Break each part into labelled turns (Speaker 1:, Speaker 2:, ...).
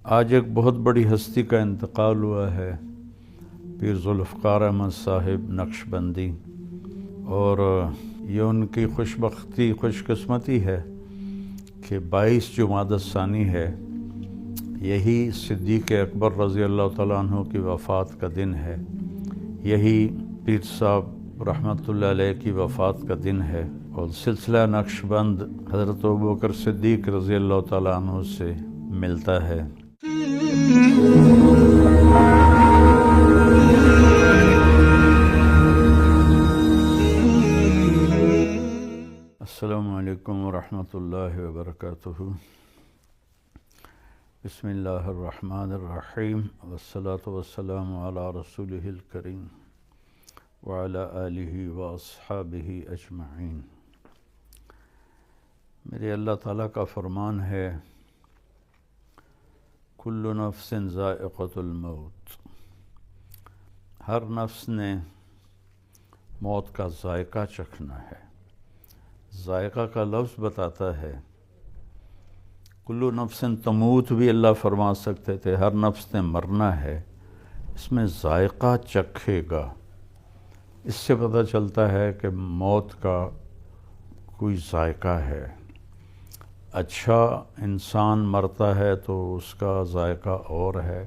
Speaker 1: آج ایک بہت بڑی ہستی کا انتقال ہوا ہے، پیر ذوالفقار احمد صاحب نقشبندی، اور یہ ان کی خوش قسمتی ہے کہ 22 جمادی الثانی ہے، یہی صدیق اکبر رضی اللہ تعالیٰ عنہ کی وفات کا دن ہے، یہی پیر صاحب رحمۃ اللہ علیہ کی وفات کا دن ہے، اور سلسلہ نقشبند حضرت ابوبکر صدیق رضی اللہ تعالیٰ عنہ سے ملتا ہے۔ السلام علیکم ورحمۃ اللہ وبرکاتہ۔ بسم اللہ الرحمن الرحیم، والصلاة والسلام علی رسولہ الکریم وعلی آلہ واصحابہ اجمعین۔ میرے اللہ تعالیٰ کا فرمان ہے، کل نفس ذائقۃ الموت، ہر نفس نے موت کا ذائقہ چکھنا ہے۔ ذائقہ کا لفظ بتاتا ہے، کل نفس تموت بھی اللہ فرما سکتے تھے، ہر نفس نے مرنا ہے، اس میں ذائقہ چکھے گا۔ اس سے پتہ چلتا ہے کہ موت کا کوئی ذائقہ ہے۔ اچھا انسان مرتا ہے تو اس کا ذائقہ اور ہے،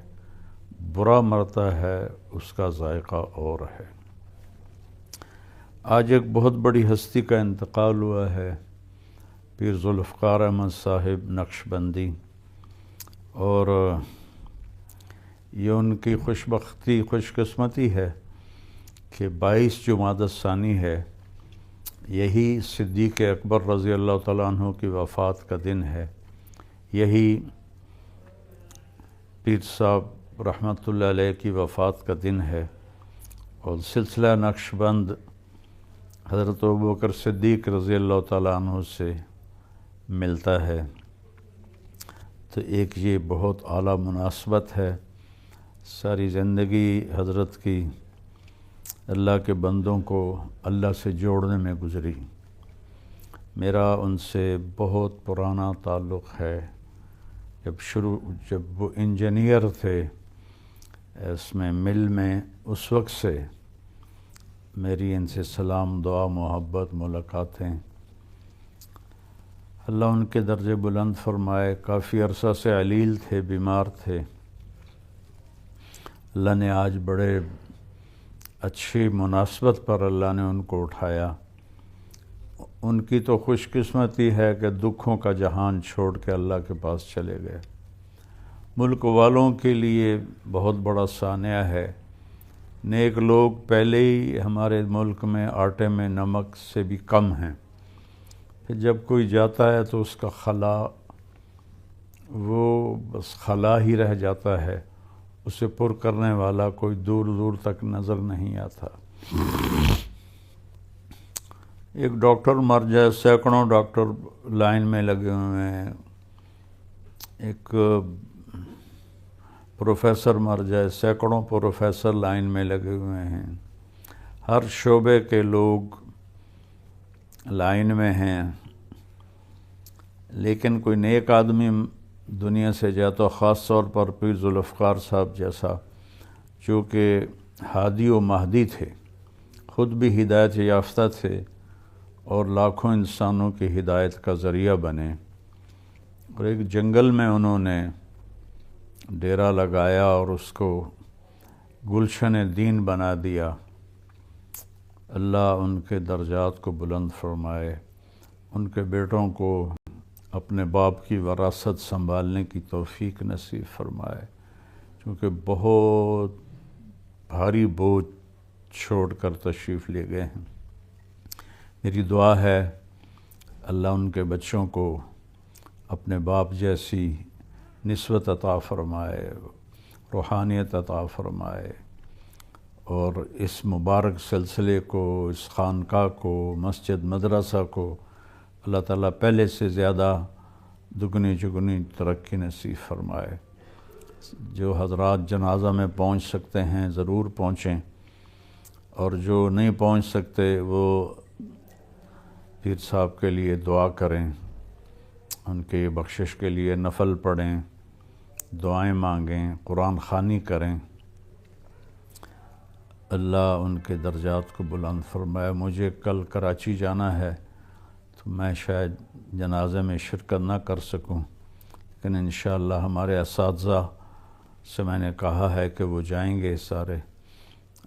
Speaker 1: برا مرتا ہے اس کا ذائقہ اور ہے۔ آج ایک بہت بڑی ہستی کا انتقال ہوا ہے، پیر ذوالفقار احمد صاحب نقشبندی، اور یہ ان کی خوش قسمتی ہے کہ 22 جمادی الثانی ہے، یہی صدیق اکبر رضی اللہ تعالیٰ عنہ کی وفات کا دن ہے، یہی پیر صاحب رحمۃ اللہ علیہ کی وفات کا دن ہے، اور سلسلہ نقشبند حضرت ابوبکر صدیق رضی اللہ تعالیٰ عنہ سے ملتا ہے۔ تو ایک یہ بہت اعلیٰ مناسبت ہے، ساری زندگی حضرت کی اللہ کے بندوں کو اللہ سے جوڑنے میں گزری۔ میرا ان سے بہت پرانا تعلق ہے، جب وہ انجینئر تھے اس میں مل میں، اس وقت سے میری ان سے سلام، دعا، محبت، ملاقاتیں۔ اللہ ان کے درجے بلند فرمائے۔ کافی عرصہ سے علیل تھے، بیمار تھے، اللہ نے آج بڑے اچھی مناسبت پر اللہ نے ان کو اٹھایا۔ ان کی تو خوش قسمتی ہے کہ دکھوں کا جہان چھوڑ کے اللہ کے پاس چلے گئے۔ ملک والوں کے لیے بہت بڑا سانحہ ہے، نیک لوگ پہلے ہی ہمارے ملک میں آٹے میں نمک سے بھی کم ہیں، پھر جب کوئی جاتا ہے تو اس کا خلا، وہ بس خلا ہی رہ جاتا ہے، اسے پر کرنے والا کوئی دور دور تک نظر نہیں آتا۔ ایک ڈاکٹر مر جائے، سینکڑوں ڈاکٹر لائن میں لگے ہوئے ہیں، ایک پروفیسر مر جائے، سینکڑوں پروفیسر لائن میں لگے ہوئے ہیں، ہر شعبے کے لوگ لائن میں ہیں، لیکن کوئی نیک آدمی دنیا سے جاتا، خاص طور پر پیر ذوالفقار صاحب جیسا، جو کہ ہادی و مہدی تھے، خود بھی ہدایت یافتہ تھے اور لاکھوں انسانوں کی ہدایت کا ذریعہ بنے، اور ایک جنگل میں انہوں نے ڈیرا لگایا اور اس کو گلشن دین بنا دیا۔ اللہ ان کے درجات کو بلند فرمائے، ان کے بیٹوں کو اپنے باپ کی وراثت سنبھالنے کی توفیق نصیب فرمائے، کیونکہ بہت بھاری بوجھ چھوڑ کر تشریف لے گئے ہیں۔ میری دعا ہے اللہ ان کے بچوں کو اپنے باپ جیسی نسبت عطا فرمائے، روحانیت عطا فرمائے، اور اس مبارک سلسلے کو، اس خانقاہ کو، مسجد مدرسہ کو اللہ تعالیٰ پہلے سے زیادہ دگنی چگنی ترقی نصیب فرمائے۔ جو حضرات جنازہ میں پہنچ سکتے ہیں ضرور پہنچیں، اور جو نہیں پہنچ سکتے وہ پیر صاحب کے لیے دعا کریں، ان کے بخشش کے لیے نفل پڑھیں، دعائیں مانگیں، قرآن خوانی کریں، اللہ ان کے درجات کو بلند فرمائے۔ مجھے کل کراچی جانا ہے تو میں شاید جنازے میں شرکت نہ کر سکوں، لیکن انشاءاللہ ہمارے اساتذہ سے میں نے کہا ہے کہ وہ جائیں گے سارے،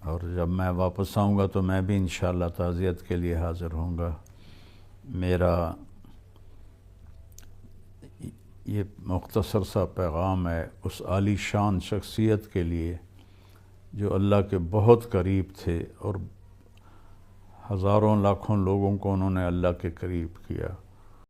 Speaker 1: اور جب میں واپس آؤں گا تو میں بھی انشاءاللہ تعزیت کے لیے حاضر ہوں گا۔ میرا یہ مختصر سا پیغام ہے اس عالی شان شخصیت کے لیے جو اللہ کے بہت قریب تھے، اور ہزاروں لاکھوں لوگوں کو انہوں نے اللہ کے قریب کیا۔